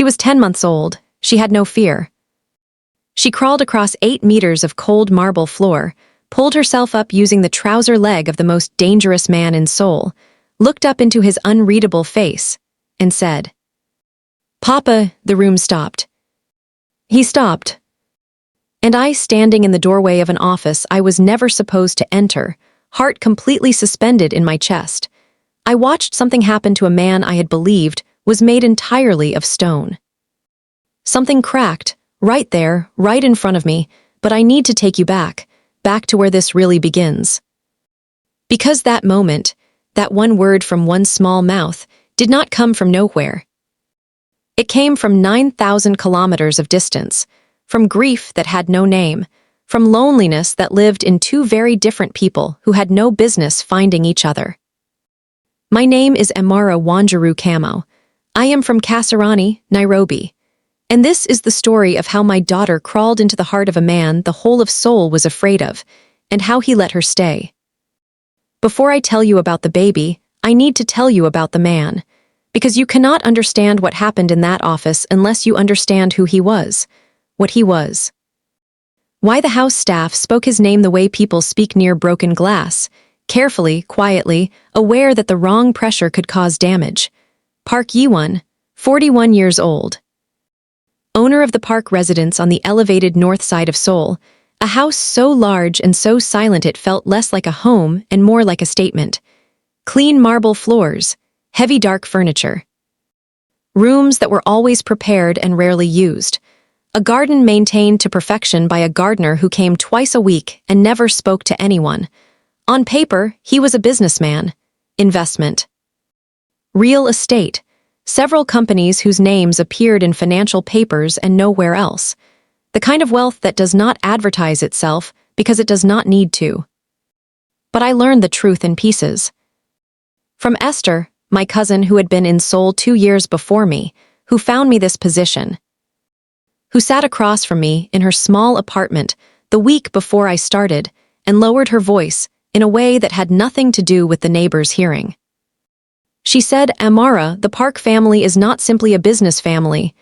She was 10 months old. She had no fear. She crawled across 8 meters of cold marble floor, pulled herself up using the trouser leg of the most dangerous man in Seoul, looked up into his unreadable face, and said, "Papa." The room stopped. He stopped. And I, standing in the doorway of an office I was never supposed to enter, heart completely suspended in my chest, I watched something happen to a man I had believed was made entirely of stone. Something cracked, right there, right in front of me, but I need to take you back to where this really begins. Because that moment, that one word from one small mouth, did not come from nowhere. It came from 9,000 kilometers of distance, from grief that had no name, from loneliness that lived in two very different people who had no business finding each other. My name is Amara Wanjiru Kamau. I am from Kasarani, Nairobi. And this is the story of how my daughter crawled into the heart of a man the whole of Seoul was afraid of, and how he let her stay. Before I tell you about the baby, I need to tell you about the man, because you cannot understand what happened in that office unless you understand who he was, what he was. Why the house staff spoke his name the way people speak near broken glass, carefully, quietly, aware that the wrong pressure could cause damage. Park Yi-won, 41 years old. Owner of the Park residence on the elevated north side of Seoul, a house so large and so silent it felt less like a home and more like a statement. Clean marble floors, heavy dark furniture. Rooms that were always prepared and rarely used. A garden maintained to perfection by a gardener who came twice a week and never spoke to anyone. On paper, he was a businessman. Investment. Real estate. Several companies whose names appeared in financial papers and nowhere else. The kind of wealth that does not advertise itself because it does not need to. But I learned the truth in pieces. From Esther, my cousin who had been in Seoul 2 years before me, who found me this position. Who sat across from me in her small apartment the week before I started and lowered her voice in a way that had nothing to do with the neighbors hearing. She said, "Amara, the Park family is not simply a business family."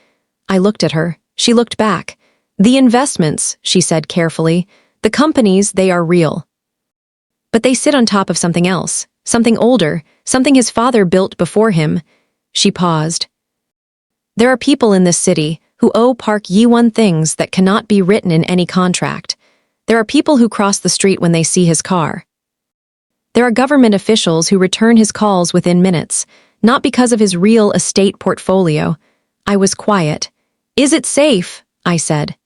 I looked at her. She looked back. "The investments," she said carefully, "the companies, they are real. But they sit on top of something else, something older, something his father built before him." She paused. "There are people in this city who owe Park Yi-won things that cannot be written in any contract. There are people who cross the street when they see his car. There are government officials who return his calls within minutes, not because of his real estate portfolio." I was quiet. "Is it safe?" I said.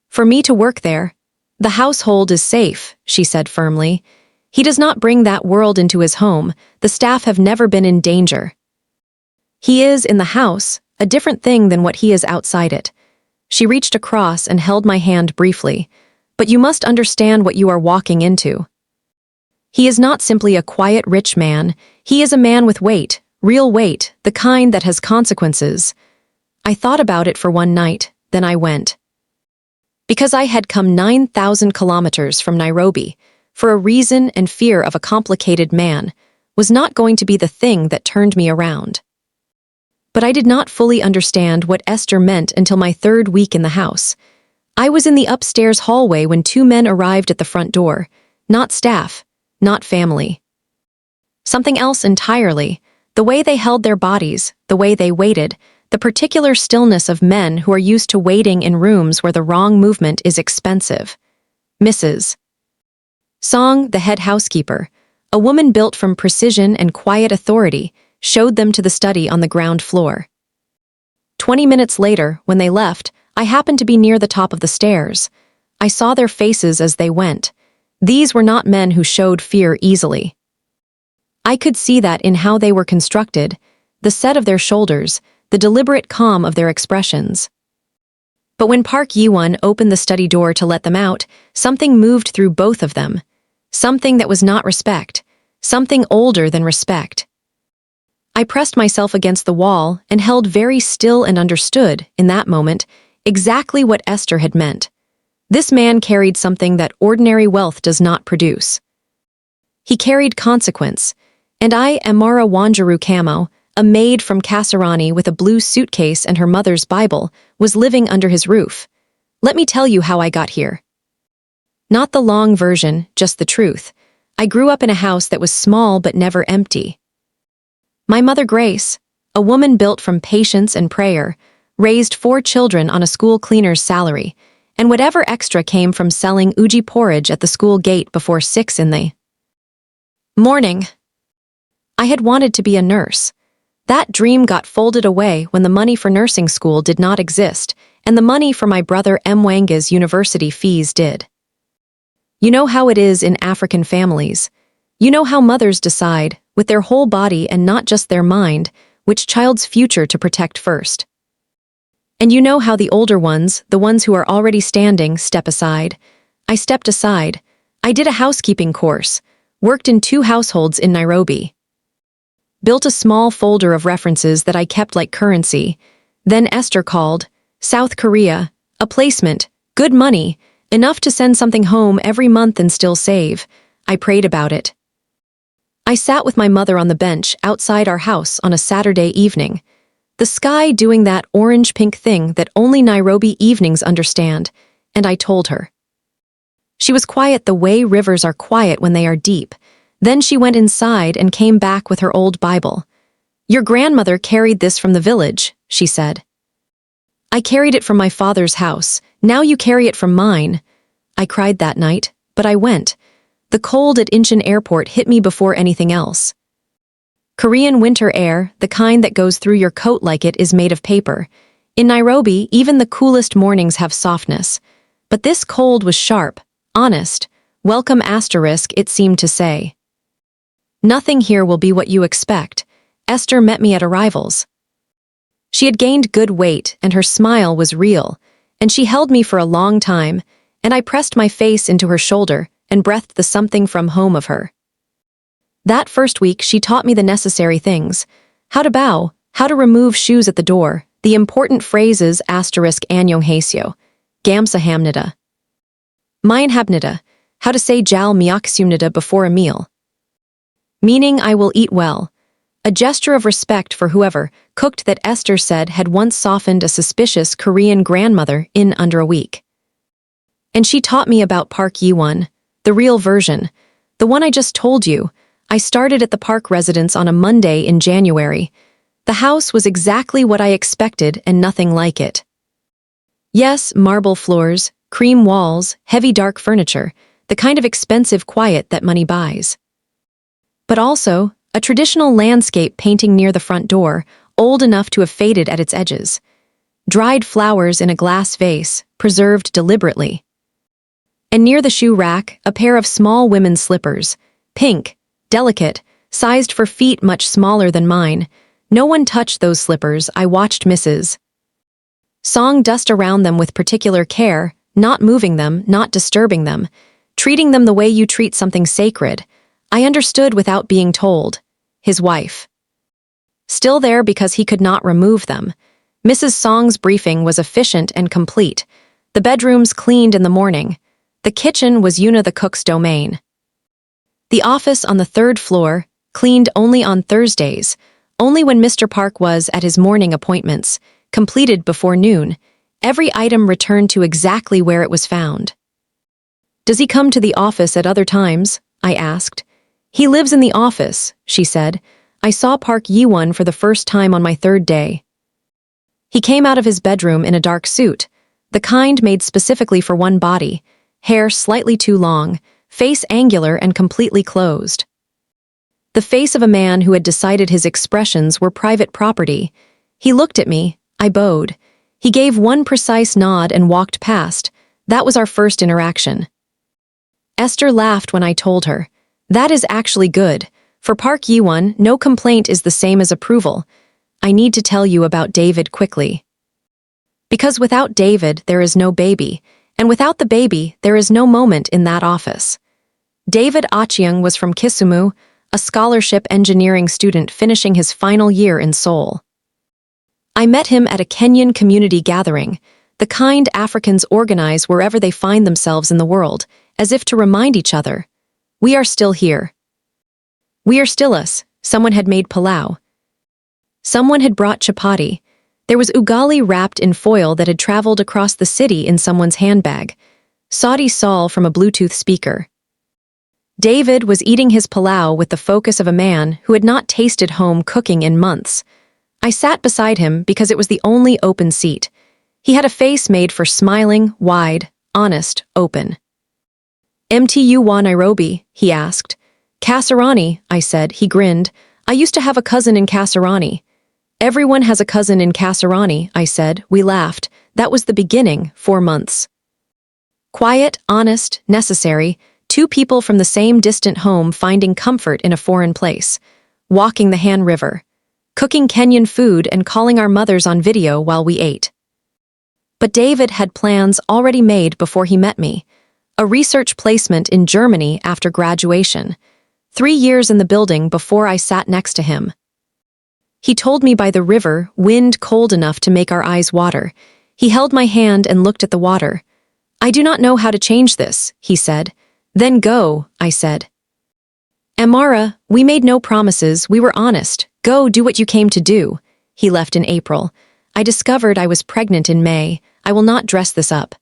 "For me to work there?" "The household is safe," she said firmly. "He does not bring that world into his home. The staff have never been in danger. He is in the house, a different thing than what he is outside it." She reached across and held my hand briefly. "But you must understand what you are walking into. He is not simply a quiet rich man. He is a man with weight, real weight, the kind that has consequences." I thought about it for one night, then I went. Because I had come 9,000 kilometers from Nairobi, for a reason, and fear of a complicated man was not going to be the thing that turned me around. But I did not fully understand what Esther meant until my 3rd week in the house. I was in the upstairs hallway when 2 men arrived at the front door, not staff, not family. Something else entirely, the way they held their bodies, the way they waited, the particular stillness of men who are used to waiting in rooms where the wrong movement is expensive. Mrs. Song, the head housekeeper, a woman built from precision and quiet authority, showed them to the study on the ground floor. 20 minutes later, when they left, I happened to be near the top of the stairs. I saw their faces as they went. These were not men who showed fear easily. I could see that in how they were constructed, the set of their shoulders, the deliberate calm of their expressions. But when Park Yi-won opened the study door to let them out, something moved through both of them. Something that was not respect. Something older than respect. I pressed myself against the wall and held very still and understood, in that moment, exactly what Esther had meant. This man carried something that ordinary wealth does not produce. He carried consequence, and I, Amara Wanjiru Kamau, a maid from Kasarani with a blue suitcase and her mother's Bible, was living under his roof. Let me tell you how I got here. Not the long version, just the truth. I grew up in a house that was small but never empty. My mother Grace, a woman built from patience and prayer, raised 4 children on a school cleaner's salary, and whatever extra came from selling uji porridge at the school gate before 6 in the morning. I had wanted to be a nurse. That dream got folded away when the money for nursing school did not exist, and the money for my brother Mwanga's university fees did. You know how it is in African families. You know how mothers decide, with their whole body and not just their mind, which child's future to protect first. And you know how the older ones, the ones who are already standing, step aside. I stepped aside. I did a housekeeping course, worked in 2 households in Nairobi. Built a small folder of references that I kept like currency. Then Esther called. South Korea, a placement, good money, enough to send something home every month and still save. I prayed about it. I sat with my mother on the bench outside our house on a Saturday evening. The sky doing that orange-pink thing that only Nairobi evenings understand, and I told her. She was quiet the way rivers are quiet when they are deep. Then she went inside and came back with her old Bible. Your grandmother carried this from the village, she said. I carried it from my father's house. Now you carry it from mine. I cried that night, but I went. The cold at Incheon airport hit me before anything else. Korean winter air, the kind that goes through your coat like it is made of paper. In Nairobi, even the coolest mornings have softness. But this cold was sharp, honest. Welcome asterisk, it seemed to say. Nothing here will be what you expect. Esther met me at arrivals. She had gained good weight, and her smile was real, and she held me for a long time, and I pressed my face into her shoulder and breathed the something from home of her. That first week, she taught me the necessary things. How to bow, how to remove shoes at the door, the important phrases asterisk anyonghaesyo, gamsahamnida. Minehabnida, how to say jal miaksumnida before a meal. Meaning I will eat well. A gesture of respect for whoever cooked that Esther said had once softened a suspicious Korean grandmother in under a week. And she taught me about Park Yi-won, the real version, the one I just told you. I started at the Park residence on a Monday in January. The house was exactly what I expected and nothing like it. Yes, marble floors, cream walls, heavy dark furniture, the kind of expensive quiet that money buys. But also, a traditional landscape painting near the front door, old enough to have faded at its edges. Dried flowers in a glass vase, preserved deliberately. And near the shoe rack, a pair of small women's slippers, pink, delicate, sized for feet much smaller than mine. No one touched those slippers. I watched Mrs. Song dust around them with particular care, not moving them, not disturbing them, treating them the way you treat something sacred. I understood without being told. His wife. Still there because he could not remove them. Mrs. Song's briefing was efficient and complete. The bedrooms cleaned in the morning. The kitchen was Una the cook's domain. The office on the 3rd floor, cleaned only on Thursdays, only when Mr. Park was at his morning appointments, completed before noon, every item returned to exactly where it was found. Does he come to the office at other times? I asked. He lives in the office, she said. I saw Park Yi-won for the first time on my 3rd day. He came out of his bedroom in a dark suit, the kind made specifically for one body, hair slightly too long, face angular and completely closed. The face of a man who had decided his expressions were private property. He looked at me, I bowed. He gave one precise nod and walked past. That was our first interaction. Esther laughed when I told her. That is actually good. For Park Yi-won, no complaint is the same as approval. I need to tell you about David quickly. Because without David, there is no baby, and without the baby, there is no moment in that office. David Achieng was from Kisumu, a scholarship engineering student finishing his final year in Seoul. I met him at a Kenyan community gathering, the kind Africans organize wherever they find themselves in the world, as if to remind each other, we are still here. We are still us. Someone had made palau. Someone had brought chapati. There was ugali wrapped in foil that had traveled across the city in someone's handbag. Saudi Saul from a Bluetooth speaker. David was eating his palau with the focus of a man who had not tasted home cooking in months. I sat beside him because it was the only open seat. He had a face made for smiling, wide, honest, open. "MTU wa Nairobi?" he asked. "Kasarani," I said. He grinned. "I used to have a cousin in Kasarani." "Everyone has a cousin in Kasarani," I said. We laughed. That was the beginning, 4 months. Quiet, honest, necessary, 2 people from the same distant home finding comfort in a foreign place. Walking the Han River. Cooking Kenyan food and calling our mothers on video while we ate. But David had plans already made before he met me. A research placement in Germany after graduation. 3 years in the building before I sat next to him. He told me by the river, wind cold enough to make our eyes water. He held my hand and looked at the water. "I do not know how to change this," he said. "Then go," I said. "Amara, we made no promises, we were honest. Go do what you came to do." He left in April. I discovered I was pregnant in May. I will not dress this up.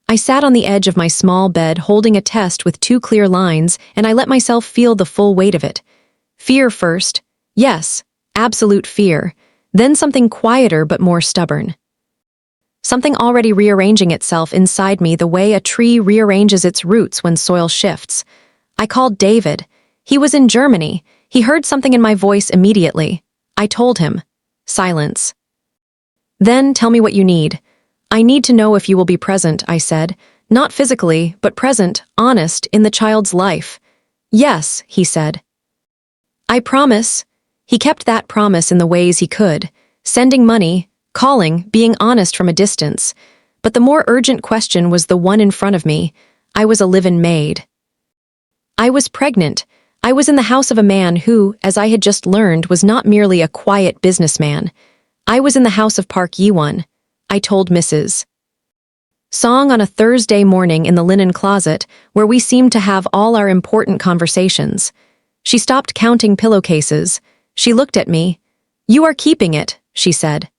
I sat on the edge of my small bed holding a test with 2 clear lines, and I let myself feel the full weight of it. Fear first. Yes, absolute fear. Then something quieter but more stubborn. Something already rearranging itself inside me the way a tree rearranges its roots when soil shifts. I called David. He was in Germany. He heard something in my voice immediately. I told him. Silence. "Then tell me what you need." "I need to know if you will be present," I said. "Not physically, but present, honest, in the child's life." "Yes," he said. "I promise." He kept that promise in the ways he could. Sending money, calling, being honest from a distance. But the more urgent question was the one in front of me. I was a live-in maid. I was pregnant. I was in the house of a man who, as I had just learned, was not merely a quiet businessman. I was in the house of Park Yi-won. I told Mrs. Song on a Thursday morning in the linen closet, where we seemed to have all our important conversations. She stopped counting pillowcases. She looked at me. "You are keeping it," she said.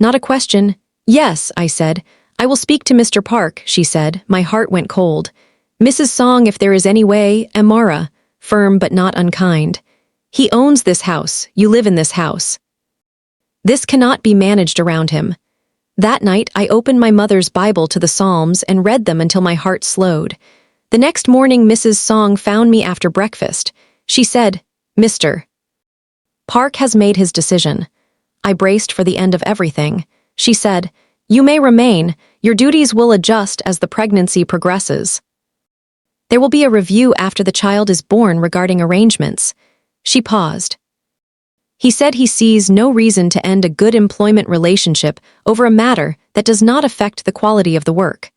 Not a question. "Yes," I said. "I will speak to Mr. Park," she said. My heart went cold. "Mrs. Song, if there is any way, Amara," firm but not unkind. "He owns this house. You live in this house. This cannot be managed around him." That night, I opened my mother's Bible to the Psalms and read them until my heart slowed. The next morning, Mrs. Song found me after breakfast. She said, "Mr. Park has made his decision." I braced for the end of everything. She said, "You may remain. Your duties will adjust as the pregnancy progresses. There will be a review after the child is born regarding arrangements." She paused. "He said he sees no reason to end a good employment relationship over a matter that does not affect the quality of the work."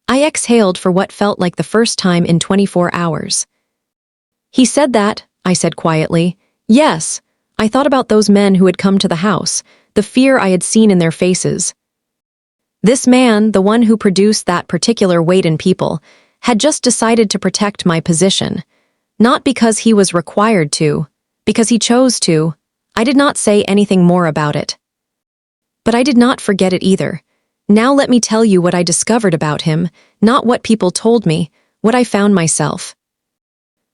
I exhaled for what felt like the first time in 24 hours. "He said that," I said quietly. "Yes." I thought about those men who had come to the house, the fear I had seen in their faces. This man, the one who produced that particular weight in people, had just decided to protect my position. Not because he was required to, because he chose to. I did not say anything more about it. But I did not forget it either. Now let me tell you what I discovered about him, not what people told me, what I found myself.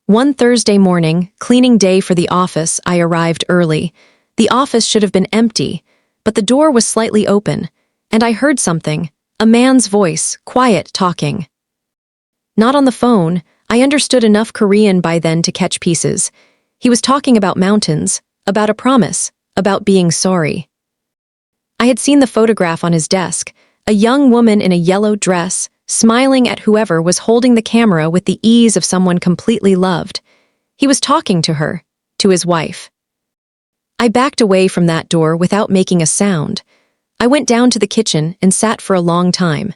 One Thursday morning, cleaning day for the office, I arrived early. The office should have been empty, but the door was slightly open, and I heard something, a man's voice, quiet, talking. Not on the phone. I understood enough Korean by then to catch pieces. He was talking about mountains, about a promise, about being sorry. I had seen the photograph on his desk, a young woman in a yellow dress, smiling at whoever was holding the camera with the ease of someone completely loved. He was talking to her, to his wife. I backed away from that door without making a sound. I went down to the kitchen and sat for a long time.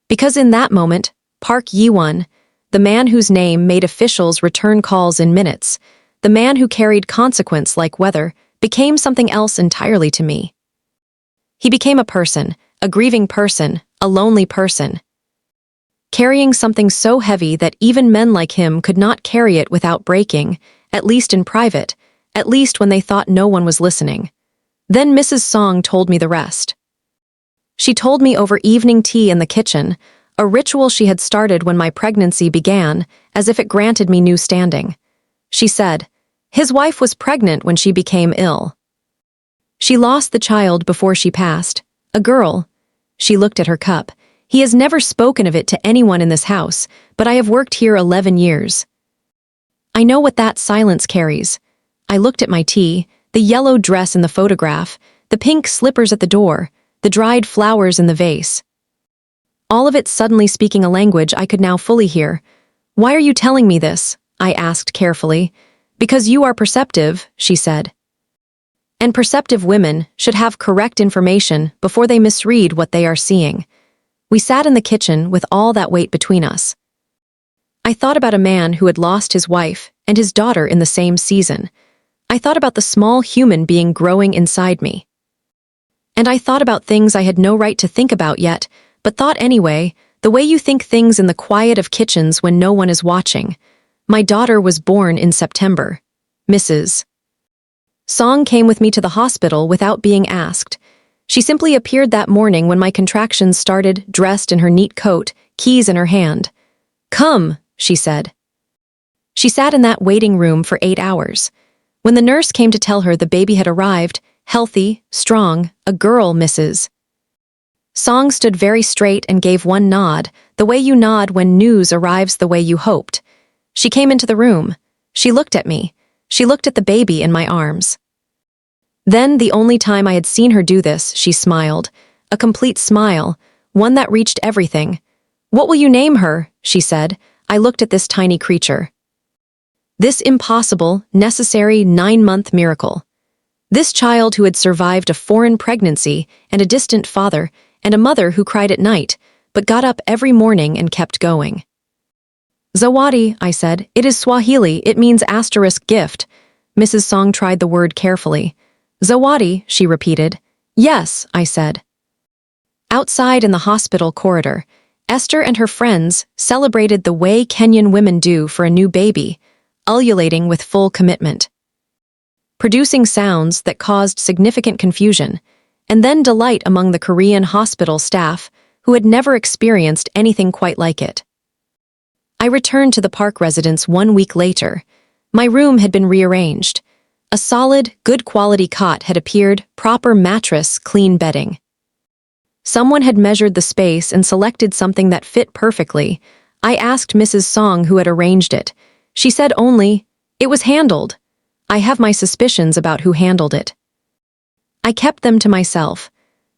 Because in that moment, Park Yi-won, the man whose name made officials return calls in minutes, the man who carried consequence like weather, became something else entirely to me. He became a person, a grieving person, a lonely person. Carrying something so heavy that even men like him could not carry it without breaking, at least in private, at least when they thought no one was listening. Then Mrs. Song told me the rest. She told me over evening tea in the kitchen, a ritual she had started when my pregnancy began, as if it granted me new standing. She said, his wife was pregnant when she became ill. She lost the child before she passed, a girl. She looked at her cup. He has never spoken of it to anyone in this house, but I have worked here 11 years. I know what that silence carries. I looked at my tea, the yellow dress in the photograph, the pink slippers at the door, the dried flowers in the vase. All of it suddenly speaking a language I could now fully hear. Why are you telling me this? I asked carefully. Because you are perceptive, she said. And perceptive women should have correct information before they misread what they are seeing. We sat in the kitchen with all that weight between us. I thought about a man who had lost his wife and his daughter in the same season. I thought about the small human being growing inside me. And I thought about things I had no right to think about yet, but thought anyway, the way you think things in the quiet of kitchens when no one is watching. My daughter was born in September. Mrs. Song came with me to the hospital without being asked. She simply appeared that morning when my contractions started, dressed in her neat coat, keys in her hand. Come, she said. She sat in that waiting room for 8 hours. When the nurse came to tell her the baby had arrived, healthy, strong, a girl, Mrs. Song stood very straight and gave one nod, the way you nod when news arrives the way you hoped. She came into the room. She looked at me. She looked at the baby in my arms. Then, the only time I had seen her do this, she smiled. A complete smile, one that reached everything. What will you name her? She said. I looked at this tiny creature. This impossible, necessary 9-month miracle. This child who had survived a foreign pregnancy and a distant father and a mother who cried at night, but got up every morning and kept going. Zawadi, I said. It is Swahili. It means asterisk gift. Mrs. Song tried the word carefully. Zawadi, she repeated. Yes, I said. Outside in the hospital corridor, Esther and her friends celebrated the way Kenyan women do for a new baby, ululating with full commitment, producing sounds that caused significant confusion, and then delight among the Korean hospital staff who had never experienced anything quite like it. I returned to the park residence 1 week later. My room had been rearranged. A solid, good-quality cot had appeared, proper mattress, clean bedding. Someone had measured the space and selected something that fit perfectly. I asked Mrs. Song who had arranged it. She said only, it was handled. I have my suspicions about who handled it. I kept them to myself.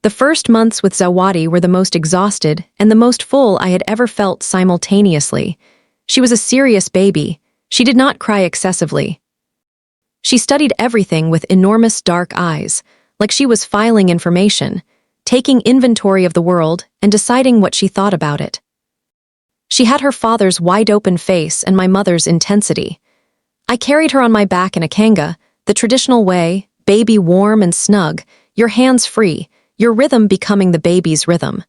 The first months with Zawati were the most exhausted and the most full I had ever felt simultaneously. She was a serious baby. She did not cry excessively. She studied everything with enormous dark eyes, like she was filing information, taking inventory of the world and deciding what she thought about it. She had her father's wide-open face and my mother's intensity. I carried her on my back in a kanga, the traditional way, baby warm and snug, your hands free, your rhythm becoming the baby's rhythm.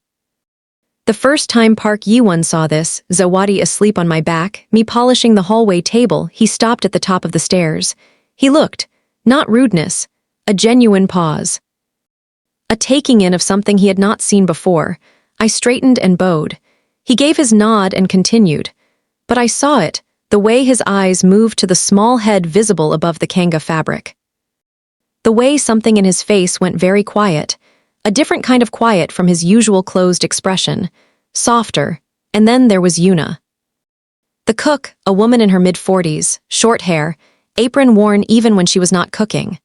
The first time Park Yiwon saw this, Zawadi asleep on my back, me polishing the hallway table, he stopped at the top of the stairs. He looked, not rudeness, a genuine pause. A taking in of something he had not seen before. I straightened and bowed. He gave his nod and continued. But I saw it, the way his eyes moved to the small head visible above the kanga fabric. The way something in his face went very quiet, a different kind of quiet from his usual closed expression, softer, and then there was Yuna. The cook, a woman in her mid-40s, short hair, apron worn even when she was not cooking.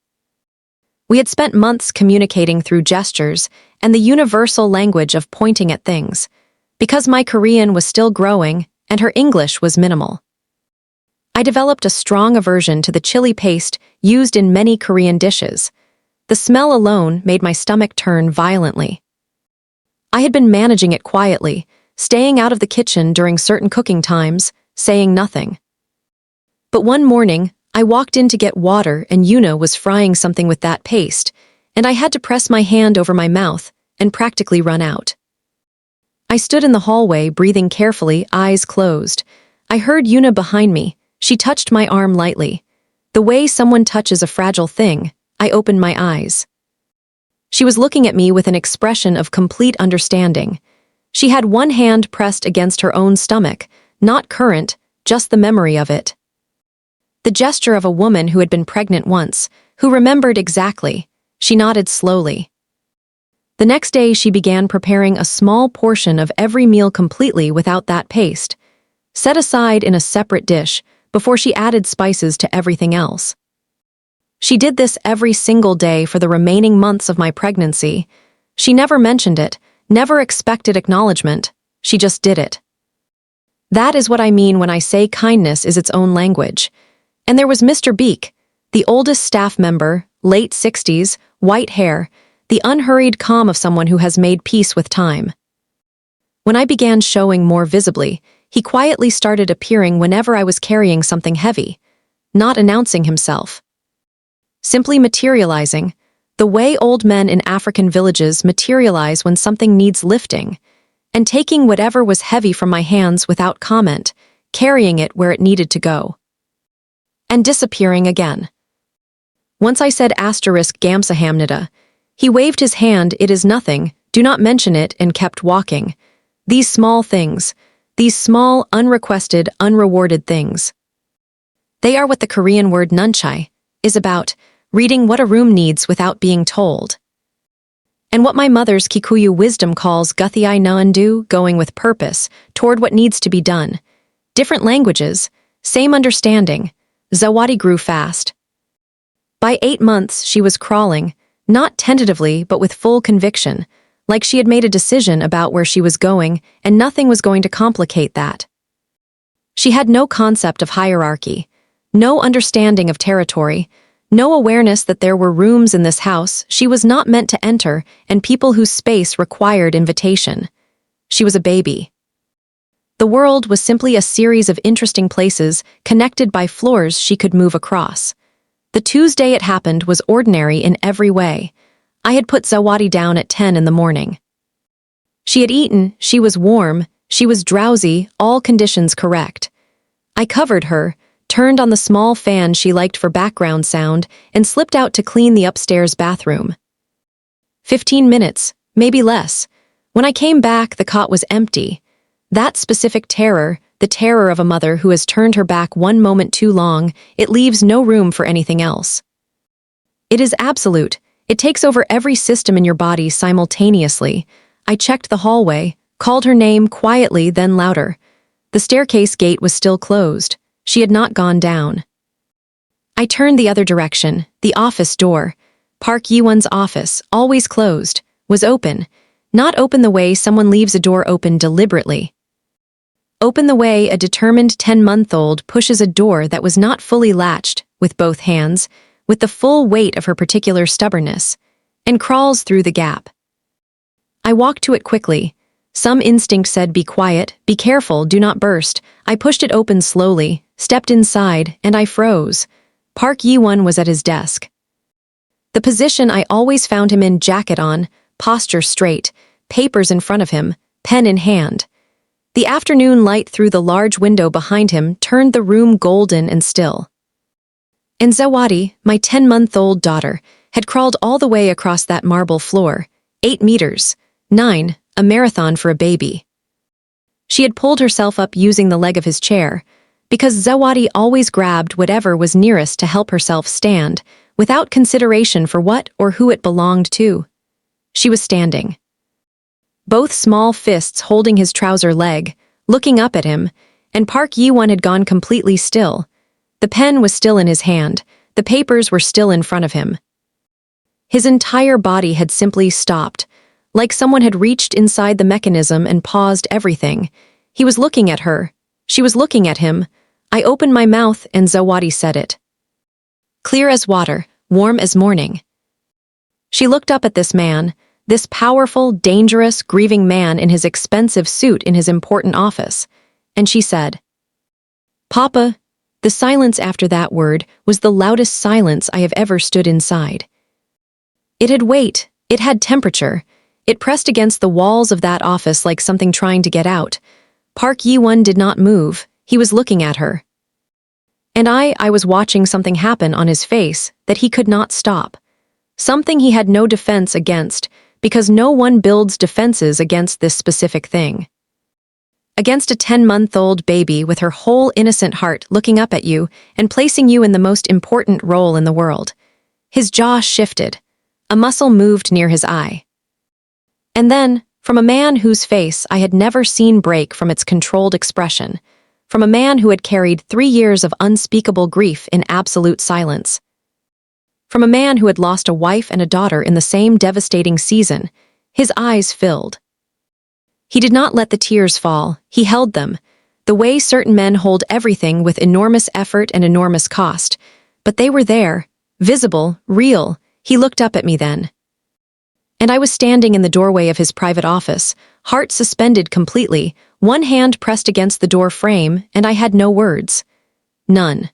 We had spent months communicating through gestures and the universal language of pointing at things, because my Korean was still growing and her English was minimal. I developed a strong aversion to the chili paste used in many Korean dishes. The smell alone made my stomach turn violently. I had been managing it quietly, staying out of the kitchen during certain cooking times, saying nothing. But one morning, I walked in to get water and Yuna was frying something with that paste, and I had to press my hand over my mouth and practically run out. I stood in the hallway, breathing carefully, eyes closed. I heard Yuna behind me. She touched my arm lightly. The way someone touches a fragile thing, I opened my eyes. She was looking at me with an expression of complete understanding. She had one hand pressed against her own stomach, not current, just the memory of it. The gesture of a woman who had been pregnant once, who remembered exactly. She nodded slowly. The next day she began preparing a small portion of every meal completely without that paste, set aside in a separate dish, before she added spices to everything else. She did this every single day for the remaining months of my pregnancy. She never mentioned it, never expected acknowledgement, she just did it. That is what I mean when I say kindness is its own language. And there was Mr. Beek, the oldest staff member, late 60s, white hair, the unhurried calm of someone who has made peace with time. When I began showing more visibly, he quietly started appearing whenever I was carrying something heavy, not announcing himself. Simply materializing, the way old men in African villages materialize when something needs lifting, and taking whatever was heavy from my hands without comment, carrying it where it needed to go. And disappearing again. Once I said *Gamsahamnida, he waved his hand, it is nothing, do not mention it, and kept walking. These small things, these small, unrequested, unrewarded things. They are what the Korean word nunchai is about, reading what a room needs without being told. And what my mother's Kikuyu wisdom calls guthiai naandu, going with purpose, toward what needs to be done. Different languages, same understanding. Zawati grew fast. By 8 months she was crawling, not tentatively but with full conviction, like she had made a decision about where she was going and nothing was going to complicate that. She had no concept of hierarchy, no understanding of territory, no awareness that there were rooms in this house she was not meant to enter and people whose space required invitation. She was a baby. The world was simply a series of interesting places connected by floors she could move across. The Tuesday it happened was ordinary in every way. I had put Zawati down at 10 in the morning. She had eaten, she was warm, she was drowsy, all conditions correct. I covered her, turned on the small fan she liked for background sound, and slipped out to clean the upstairs bathroom. 15 minutes, maybe less. When I came back, the cot was empty. That specific terror, the terror of a mother who has turned her back one moment too long, it leaves no room for anything else. It is absolute. It takes over every system in your body simultaneously. I checked the hallway, called her name quietly, then louder. The staircase gate was still closed. She had not gone down. I turned the other direction. The office door, Park Yiwon's office, always closed, was open. Not open the way someone leaves a door open deliberately. Open the way a determined 10-month-old pushes a door that was not fully latched, with both hands, with the full weight of her particular stubbornness, and crawls through the gap. I walked to it quickly. Some instinct said, be quiet, be careful, do not burst. I pushed it open slowly, stepped inside, and I froze. Park Yiwon was at his desk. The position I always found him in, jacket on, posture straight, papers in front of him, pen in hand. The afternoon light through the large window behind him turned the room golden and still. And Zawadi, my 10-month-old daughter, had crawled all the way across that marble floor, 8 meters, 9, a marathon for a baby. She had pulled herself up using the leg of his chair, because Zawadi always grabbed whatever was nearest to help herself stand, without consideration for what or who it belonged to. She was standing. Both small fists holding his trouser leg, looking up at him, and Park Yiwon had gone completely still. The pen was still in his hand, the papers were still in front of him. His entire body had simply stopped, like someone had reached inside the mechanism and paused everything. He was looking at her. She was looking at him. I opened my mouth and Zawadi said it. Clear as water, warm as morning. She looked up at this man, this powerful, dangerous, grieving man in his expensive suit in his important office, and she said, Papa. The silence after that word was the loudest silence I have ever stood inside. It had weight, it had temperature, it pressed against the walls of that office like something trying to get out. Park Yiwon did not move, he was looking at her. And I was watching something happen on his face that he could not stop. Something he had no defense against, because no one builds defenses against this specific thing. Against a 10-month-old baby with her whole innocent heart looking up at you and placing you in the most important role in the world. His jaw shifted. A muscle moved near his eye. And then, from a man whose face I had never seen break from its controlled expression, from a man who had carried 3 years of unspeakable grief in absolute silence, from a man who had lost a wife and a daughter in the same devastating season, his eyes filled. He did not let the tears fall, he held them, the way certain men hold everything with enormous effort and enormous cost. But they were there, visible, real. He looked up at me then. And I was standing in the doorway of his private office, heart suspended completely, one hand pressed against the door frame, and I had no words. None.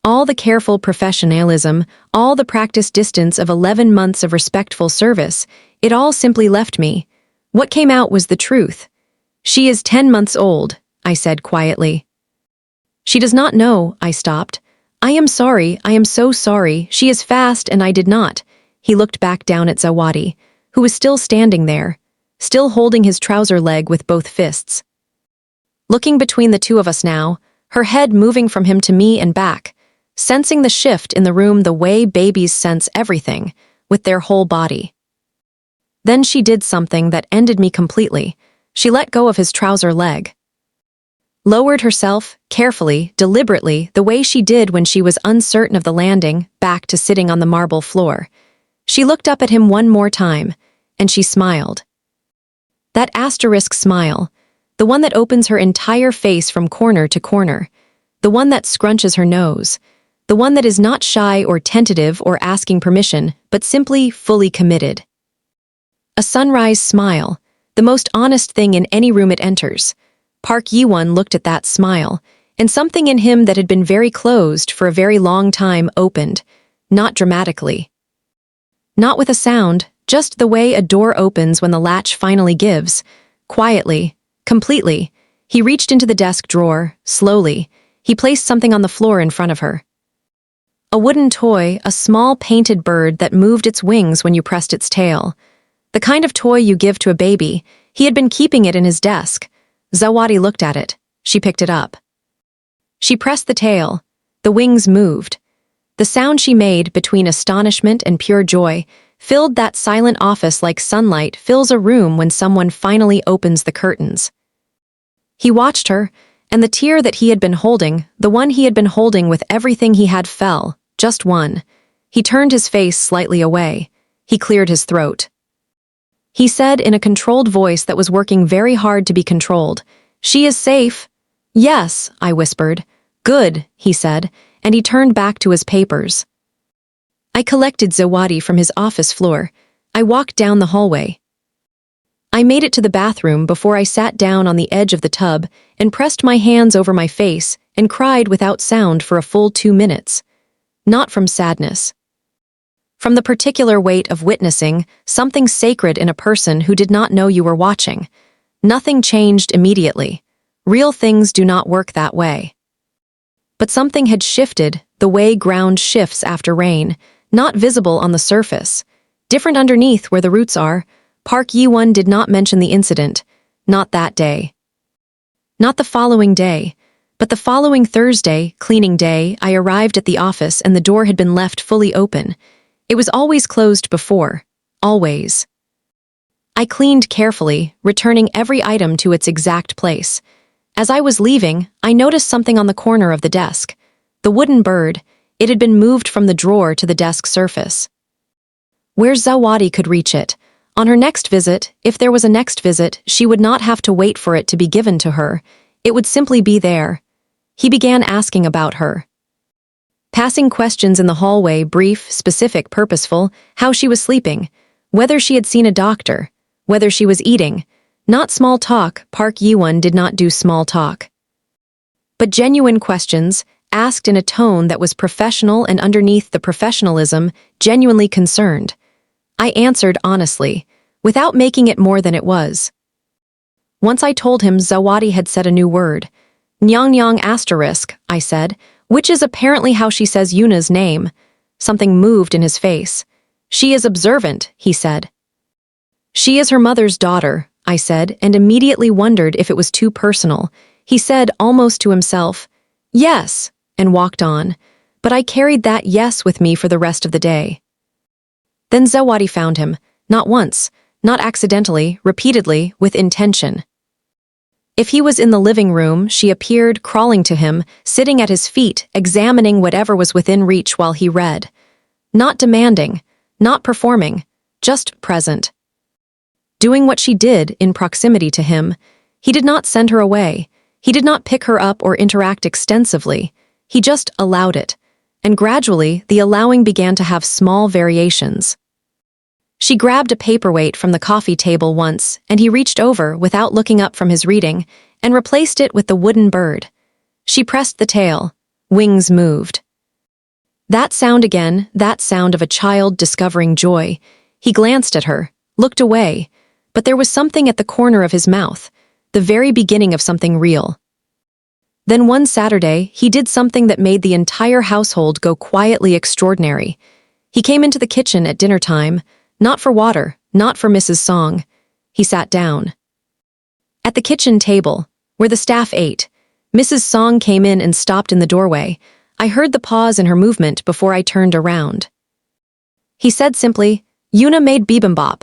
All the careful professionalism, all the practiced distance of 11 months of respectful service, it all simply left me. What came out was the truth. She is 10 months old, I said quietly. She does not know, I stopped. I am sorry, I am so sorry, she is fast and I did not. He looked back down at Zawati, who was still standing there, still holding his trouser leg with both fists. Looking between the two of us now, her head moving from him to me and back, sensing the shift in the room the way babies sense everything, with their whole body. Then she did something that ended me completely. She let go of his trouser leg. Lowered herself, carefully, deliberately, the way she did when she was uncertain of the landing, back to sitting on the marble floor. She looked up at him one more time, and she smiled. That asterisk smile, the one that opens her entire face from corner to corner, the one that scrunches her nose, the one that is not shy or tentative or asking permission, but simply fully committed. A sunrise smile, the most honest thing in any room it enters. Park Yi-won looked at that smile, and something in him that had been very closed for a very long time opened, not dramatically. Not with a sound, just the way a door opens when the latch finally gives. Quietly, completely, he reached into the desk drawer, slowly. He placed something on the floor in front of her. A wooden toy, a small painted bird that moved its wings when you pressed its tail. The kind of toy you give to a baby. He had been keeping it in his desk. Zawadi looked at it. She picked it up. She pressed the tail. The wings moved. The sound she made between astonishment and pure joy filled that silent office like sunlight fills a room when someone finally opens the curtains. He watched her, and the tear that he had been holding, the one he had been holding with everything he had fell, just one. He turned his face slightly away. He cleared his throat. He said in a controlled voice that was working very hard to be controlled, "She is safe." "Yes," I whispered. "Good," he said, and he turned back to his papers. I collected Zawadi from his office floor. I walked down the hallway. I made it to the bathroom before I sat down on the edge of the tub and pressed my hands over my face and cried without sound for a full 2 minutes. Not from sadness. From the particular weight of witnessing something sacred in a person who did not know you were watching. Nothing changed immediately. Real things do not work that way. But something had shifted, the way ground shifts after rain, not visible on the surface, different underneath where the roots are. Park Yi-won did not mention the incident, not that day. Not the following day, but the following Thursday, cleaning day, I arrived at the office and the door had been left fully open. It was always closed before, always. I cleaned carefully, returning every item to its exact place. As I was leaving, I noticed something on the corner of the desk. The wooden bird, it had been moved from the drawer to the desk surface. Where Zawadi could reach it. On her next visit, if there was a next visit, she would not have to wait for it to be given to her. It would simply be there. He began asking about her. Passing questions in the hallway, brief, specific, purposeful, how she was sleeping, whether she had seen a doctor, whether she was eating. Not small talk, Park Yi-won did not do small talk. But genuine questions, asked in a tone that was professional and underneath the professionalism, genuinely concerned. I answered honestly, without making it more than it was. Once I told him Zawadi had said a new word. Nyang nyang asterisk, I said, which is apparently how she says Yuna's name. Something moved in his face. She is observant, he said. She is her mother's daughter, I said, and immediately wondered if it was too personal. He said, almost to himself, yes, and walked on, but I carried that yes with me for the rest of the day. Then Zawati found him, not once, not accidentally, repeatedly, with intention. If he was in the living room, she appeared, crawling to him, sitting at his feet, examining whatever was within reach while he read. Not demanding, not performing, just present. Doing what she did in proximity to him, he did not send her away. He did not pick her up or interact extensively. He just allowed it. And gradually, the allowing began to have small variations. She grabbed a paperweight from the coffee table once, and he reached over, without looking up from his reading, and replaced it with the wooden bird. She pressed the tail. Wings moved. That sound again, that sound of a child discovering joy. He glanced at her, looked away, but there was something at the corner of his mouth, the very beginning of something real. Then one Saturday, he did something that made the entire household go quietly extraordinary. He came into the kitchen at dinner time, not for water, not for Mrs. Song. He sat down. At the kitchen table, where the staff ate, Mrs. Song came in and stopped in the doorway. I heard the pause in her movement before I turned around. He said simply, Yuna made bibimbap.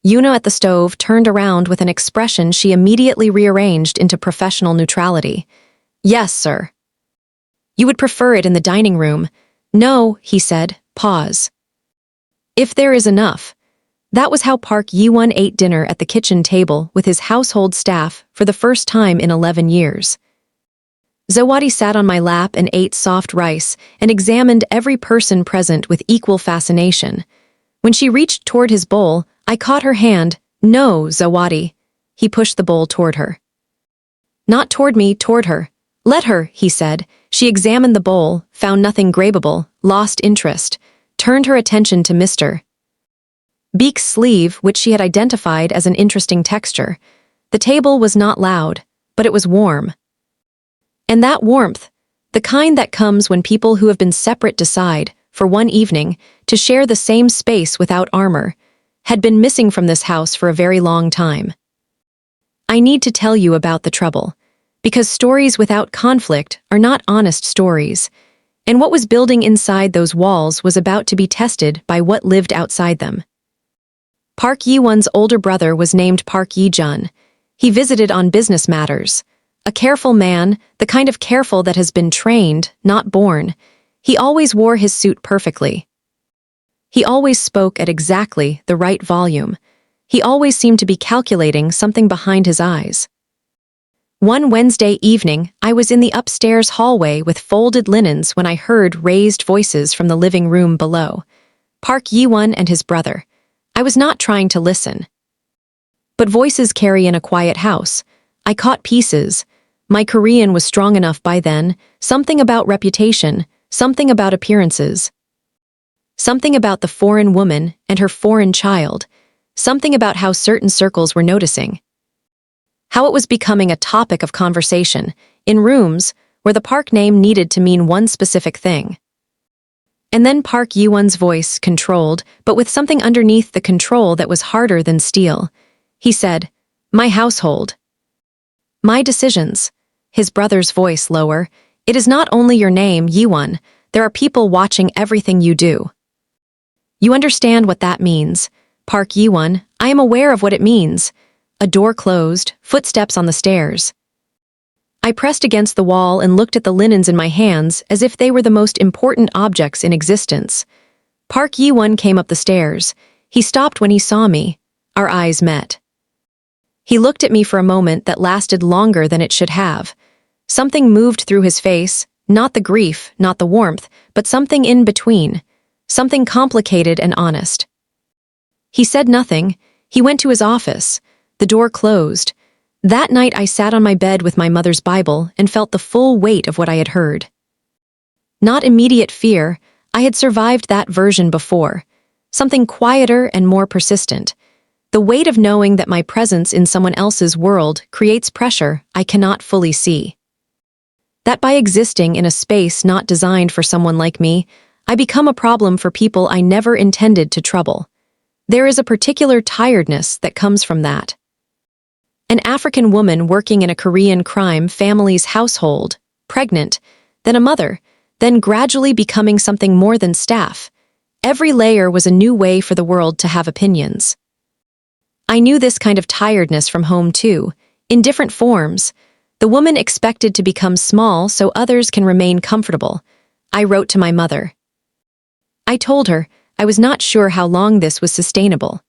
Yuna at the stove turned around with an expression she immediately rearranged into professional neutrality. Yes, sir. You would prefer it in the dining room. No, he said, pause. If there is enough. That was how Park Yi-won ate dinner at the kitchen table with his household staff for the first time in 11 years. Zawadi sat on my lap and ate soft rice and examined every person present with equal fascination. When she reached toward his bowl, I caught her hand. No, Zawadi. He pushed the bowl toward her. Not toward me, toward her. Let her, he said. She examined the bowl, found nothing grabbable, lost interest, turned her attention to Mr. Beek's sleeve, which she had identified as an interesting texture. The table was not loud, but it was warm. And that warmth, the kind that comes when people who have been separate decide, for one evening, to share the same space without armor, had been missing from this house for a very long time. I need to tell you about the trouble, because stories without conflict are not honest stories, and what was building inside those walls was about to be tested by what lived outside them. Park Yi-won's older brother was named Park Yi-jun. He visited on business matters. A careful man, the kind of careful that has been trained, not born. He always wore his suit perfectly. He always spoke at exactly the right volume. He always seemed to be calculating something behind his eyes. One Wednesday evening, I was in the upstairs hallway with folded linens when I heard raised voices from the living room below. Park Yi-won and his brother. I was not trying to listen. But voices carry in a quiet house. I caught pieces. My Korean was strong enough by then, something about reputation, something about appearances. Something about the foreign woman and her foreign child, something about how certain circles were noticing. How it was becoming a topic of conversation, in rooms where the Park name needed to mean one specific thing. And then Park Yi-won's voice, controlled, but with something underneath the control that was harder than steel. He said, my household. My decisions. His brother's voice lower. It is not only your name, Yi-won. There are people watching everything you do. You understand what that means. Park Yi-won, I am aware of what it means. A door closed, footsteps on the stairs. I pressed against the wall and looked at the linens in my hands as if they were the most important objects in existence. Park Yi-won came up the stairs. He stopped when he saw me. Our eyes met. He looked at me for a moment that lasted longer than it should have. Something moved through his face, not the grief, not the warmth, but something in between, something complicated and honest. He said nothing. He went to his office. The door closed. That night I sat on my bed with my mother's Bible and felt the full weight of what I had heard. Not immediate fear. I had survived that version before. Something quieter and more persistent. The weight of knowing that my presence in someone else's world creates pressure I cannot fully see. That by existing in a space not designed for someone like me, I become a problem for people I never intended to trouble. There is a particular tiredness that comes from that. An African woman working in a Korean crime family's household, pregnant, then a mother, then gradually becoming something more than staff. Every layer was a new way for the world to have opinions. I knew this kind of tiredness from home too, in different forms. The woman expected to become small so others can remain comfortable. I wrote to my mother. I told her I was not sure how long this was sustainable.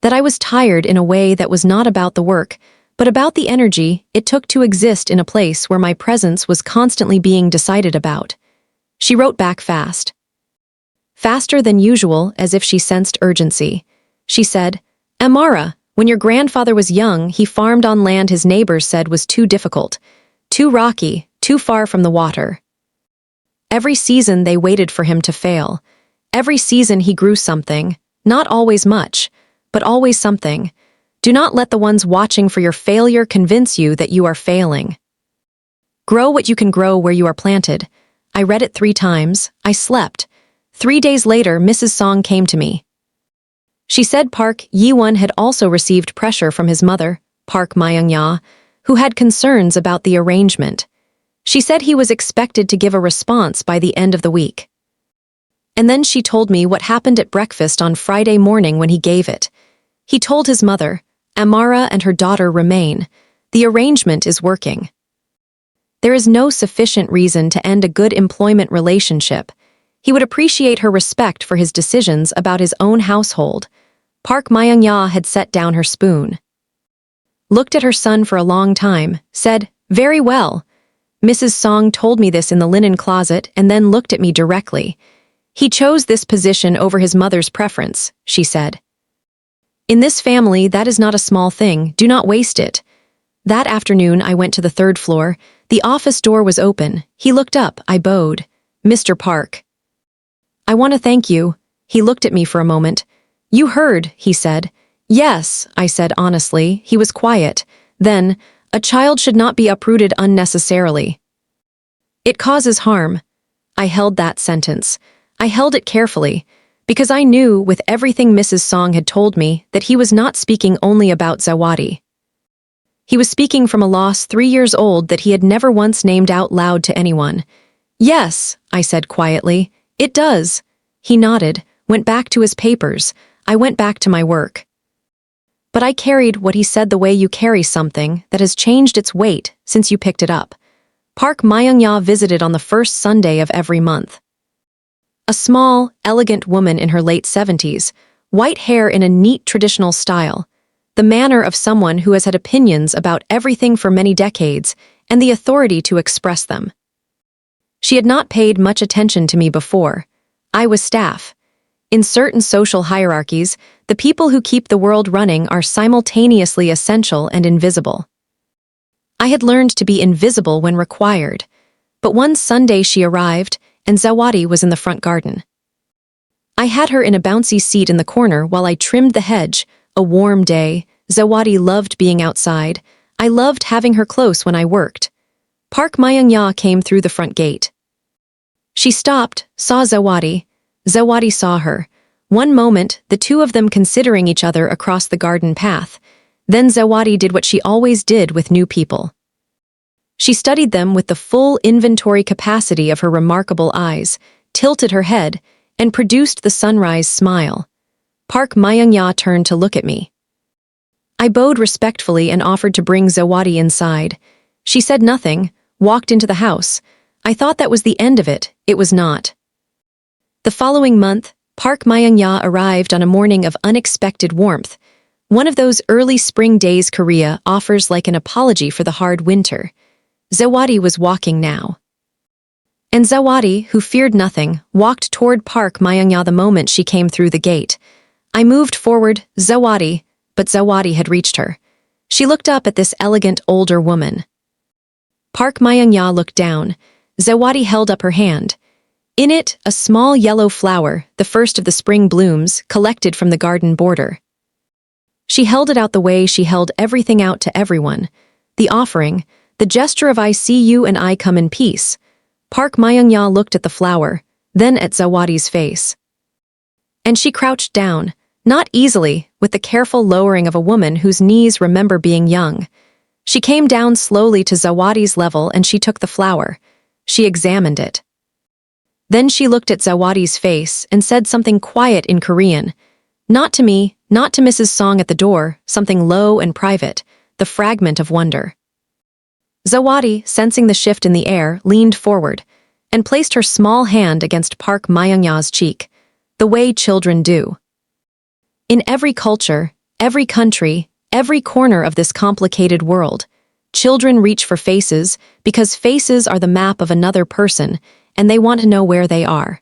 That I was tired in a way that was not about the work, but about the energy it took to exist in a place where my presence was constantly being decided about. She wrote back fast. Faster than usual, as if she sensed urgency. She said, "Amara, when your grandfather was young, he farmed on land his neighbors said was too difficult, too rocky, too far from the water. Every season they waited for him to fail. Every season he grew something, not always much, but always something. Do not let the ones watching for your failure convince you that you are failing. Grow what you can grow where you are planted." I read it 3 times. I slept. 3 days later, Mrs. Song came to me. She said Park Yi-won had also received pressure from his mother, Park Myung-ya, who had concerns about the arrangement. She said he was expected to give a response by the end of the week. And then she told me what happened at breakfast on Friday morning when he gave it. He told his mother, "Amara and her daughter remain. The arrangement is working." There is no sufficient reason to end a good employment relationship. He would appreciate her respect for his decisions about his own household. Park Myung-ya had set down her spoon. Looked at her son for a long time, said, "Very well." Mrs. Song told me this in the linen closet and then looked at me directly. "He chose this position over his mother's preference," she said. "In this family, that is not a small thing. Do not waste it." That afternoon, I went to the 3rd floor. The office door was open. He looked up. I bowed. "Mr. Park." "I want to thank you." He looked at me for a moment. "You heard," he said. "Yes," I said honestly. He was quiet. Then, "A child should not be uprooted unnecessarily. It causes harm." I held that sentence. I held it carefully, because I knew, with everything Mrs. Song had told me, that he was not speaking only about Zawati. He was speaking from a loss 3 years old that he had never once named out loud to anyone. "Yes," I said quietly, "it does." He nodded, went back to his papers. I went back to my work. But I carried what he said the way you carry something that has changed its weight since you picked it up. Park Myung-ya visited on the 1st Sunday of every month. A small, elegant woman in her late 70s, white hair in a neat traditional style, the manner of someone who has had opinions about everything for many decades and the authority to express them. She had not paid much attention to me before. I was staff. In certain social hierarchies, the people who keep the world running are simultaneously essential and invisible. I had learned to be invisible when required, but one Sunday she arrived, and Zawati was in the front garden. I had her in a bouncy seat in the corner while I trimmed the hedge. A warm day. Zawati loved being outside. I loved having her close when I worked. Park Myung-ya came through the front gate. She stopped, saw Zawati. Zawati saw her. One moment, the two of them considering each other across the garden path. Then Zawati did what she always did with new people. She studied them with the full inventory capacity of her remarkable eyes, tilted her head, and produced the sunrise smile. Park Myung-ya turned to look at me. I bowed respectfully and offered to bring Zawati inside. She said nothing, walked into the house. I thought that was the end of it. It was not. The following month, Park Myung-ya arrived on a morning of unexpected warmth. One of those early spring days Korea offers like an apology for the hard winter. Zawati was walking now. And Zawati, who feared nothing, walked toward Park Myung-ya the moment she came through the gate. I moved forward, "Zawati," but Zawati had reached her. She looked up at this elegant older woman. Park Myung-ya looked down. Zawati held up her hand. In it, a small yellow flower, the first of the spring blooms, collected from the garden border. She held it out the way she held everything out to everyone. The offering, the gesture of I see you and I come in peace. Park Myung-ya looked at the flower, then at Zawadi's face. And she crouched down, not easily, with the careful lowering of a woman whose knees remember being young. She came down slowly to Zawadi's level and she took the flower. She examined it. Then she looked at Zawadi's face and said something quiet in Korean. Not to me, not to Mrs. Song at the door, something low and private, the fragment of wonder. Zawadi, sensing the shift in the air, leaned forward and placed her small hand against Park Myung-ya's cheek, the way children do. In every culture, every country, every corner of this complicated world, children reach for faces because faces are the map of another person and they want to know where they are.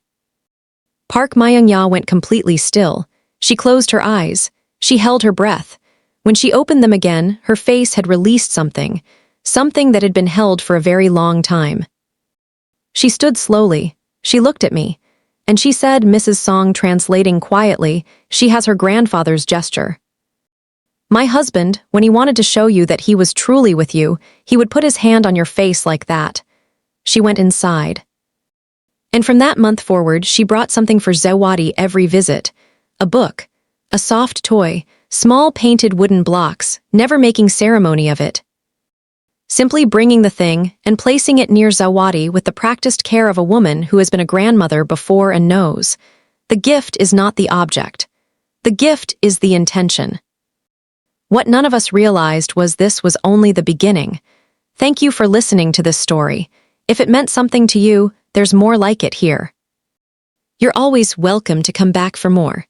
Park Myung-ya went completely still. She closed her eyes. She held her breath. When she opened them again, her face had released something that had been held for a very long time. She stood slowly. She looked at me. And she said, Mrs. Song translating quietly, she has her grandfather's gesture. My husband, when he wanted to show you that he was truly with you, he would put his hand on your face like that. She went inside. And from that month forward, she brought something for Zawadi every visit. A book, a soft toy, small painted wooden blocks, never making ceremony of it. Simply bringing the thing and placing it near Zawadi with the practiced care of a woman who has been a grandmother before and knows. The gift is not the object. The gift is the intention. What none of us realized was this was only the beginning. Thank you for listening to this story. If it meant something to you, there's more like it here. You're always welcome to come back for more.